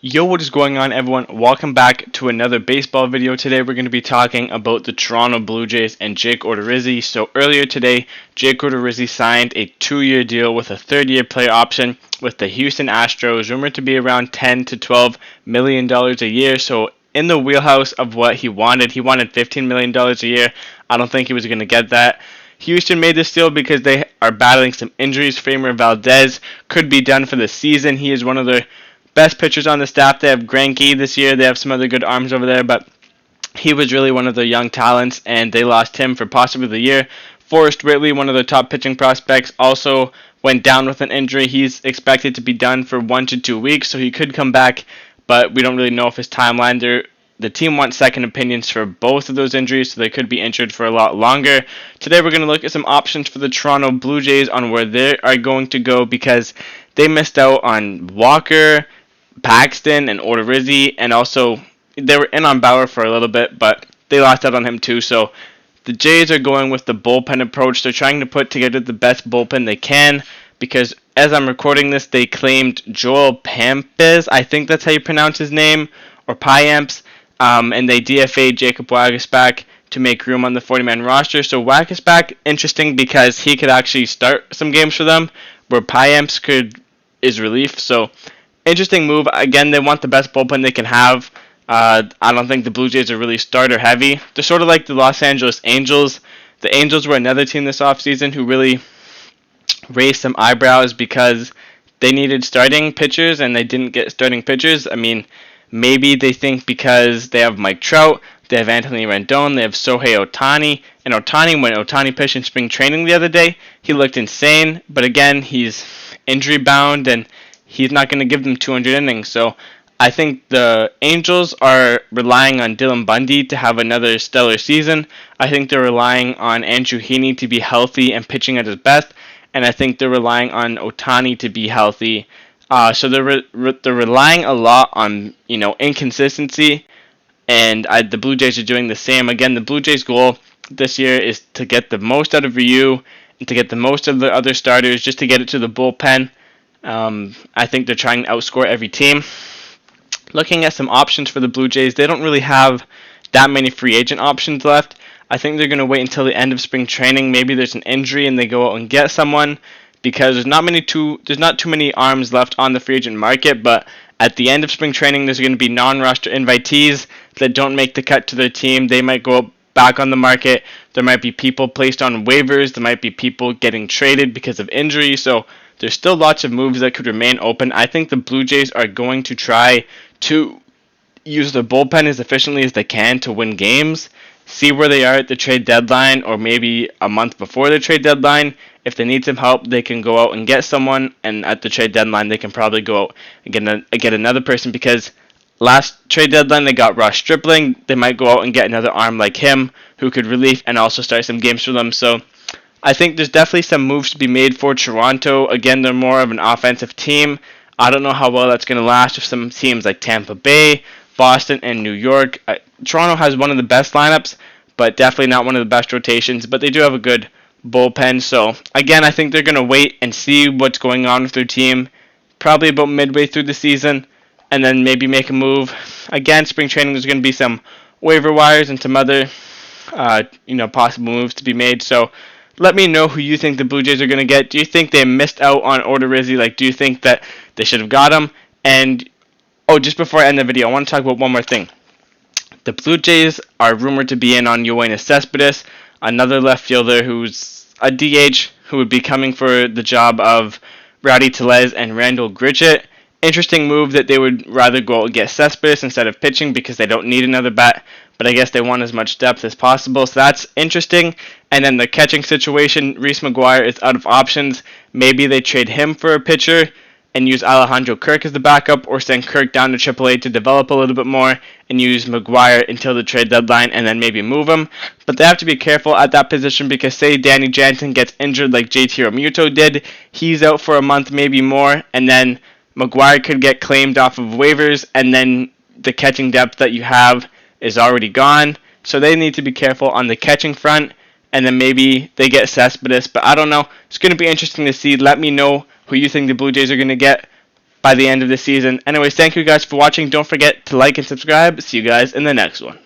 Yo, what is going on, everyone? Welcome back to another baseball video. Today we're going to be talking about the Toronto Blue Jays and Jake Odorizzi. So earlier today, Jake Odorizzi signed a 2-year deal with a third-year player option with the Houston Astros, rumored to be around $10 to $12 million a year. So in the wheelhouse of what he wanted. He wanted $15 million a year. I don't think he was going to get that. Houston made this deal because they are battling some injuries. Framer Valdez could be done for the season. He is one of their best pitchers on the staff. They have Greinke this year. They have some other good arms over there, but he was really one of their young talents, and they lost him for possibly the year. Forrest Whitley, one of their top pitching prospects, also went down with an injury. He's expected to be done for 1 to 2 weeks, so he could come back, but we don't really know if his timeline there. The team wants second opinions for both of those injuries, so they could be injured for a lot longer. Today we're going to look at some options for the Toronto Blue Jays on where they are going to go because they missed out on Walker, Paxton, and Odorizzi, and also they were in on Bauer for a little bit, but they lost out on him too. So the Jays are going with the bullpen approach. They're trying to put together the best bullpen they can because as I'm recording this, they claimed Joel Pampez, I think that's how you pronounce his name, or Piamps, and they DFA'd Jacob Wagaspack to make room on the 40-man roster. So Wagaspack, interesting because he could actually start some games for them, where Piamps is relief. So interesting move. Again, they want the best bullpen they can have. I don't think the Blue Jays are really starter heavy. They're sort of like the Los Angeles Angels. The Angels were another team this offseason who really raised some eyebrows because they needed starting pitchers and they didn't get starting pitchers. I mean, maybe they think because they have Mike Trout, they have Anthony Rendon, they have Shohei Ohtani. And Ohtani, when Ohtani pitched in spring training the other day, he looked insane. But again, he's injury bound and he's not going to give them 200 innings. So I think the Angels are relying on Dylan Bundy to have another stellar season. I think they're relying on Andrew Heaney to be healthy and pitching at his best. And I think they're relying on Ohtani to be healthy. So they're relying a lot on inconsistency, and the Blue Jays are doing the same. Again, the Blue Jays' goal this year is to get the most out of Ryu and to get the most of the other starters, just to get it to the bullpen. I think they're trying to outscore every team. Looking at some options for the Blue Jays, they don't really have that many free agent options left. I think they're going to wait until the end of spring training. Maybe there's an injury and they go out and get someone because there's not too many arms left on the free agent market. But at the end of spring training, there's going to be non-roster invitees that don't make the cut to their team. They might go back on the market. There might be people placed on waivers. There might be people getting traded because of injury. So there's still lots of moves that could remain open. I think the Blue Jays are going to try to use the bullpen as efficiently as they can to win games. See where they are at the trade deadline or maybe a month before the trade deadline. If they need some help, they can go out and get someone, and at the trade deadline, they can probably go out and get another person because last trade deadline, they got Ross Stripling. They might go out and get another arm like him who could relief and also start some games for them. So I think there's definitely some moves to be made for Toronto. Again, they're more of an offensive team. I don't know how well that's going to last with some teams like Tampa Bay, Boston, and New York. Toronto has one of the best lineups, but definitely not one of the best rotations. But they do have a good bullpen. So, again, I think they're going to wait and see what's going on with their team probably about midway through the season and then maybe make a move. Again, spring training, there's going to be some waiver wires and some other possible moves to be made. So, let me know who you think the Blue Jays are going to get. Do you think they missed out on Odorizzi? Do you think that they should have got him? And, just before I end the video, I want to talk about one more thing. The Blue Jays are rumored to be in on Yoenis Cespedes, another left fielder who's a DH who would be coming for the job of Rowdy Tellez and Randall Gritchett. Interesting move that they would rather go and get Cespedes instead of pitching because they don't need another bat, but I guess they want as much depth as possible, so that's interesting. And then the catching situation, Reese McGuire is out of options. Maybe they trade him for a pitcher and use Alejandro Kirk as the backup, or send Kirk down to AAA to develop a little bit more and use McGuire until the trade deadline and then maybe move him. But they have to be careful at that position because say Danny Jansen gets injured like JT Realmuto did, he's out for a month, maybe more, and then McGuire could get claimed off of waivers, and then the catching depth that you have is already gone. So they need to be careful on the catching front, and then maybe they get Cespedes, but I don't know. It's going to be interesting to see. Let me know who you think the Blue Jays are going to get. by the end of the season. Anyways, thank you guys for watching. Don't forget to like and subscribe. See you guys in the next one.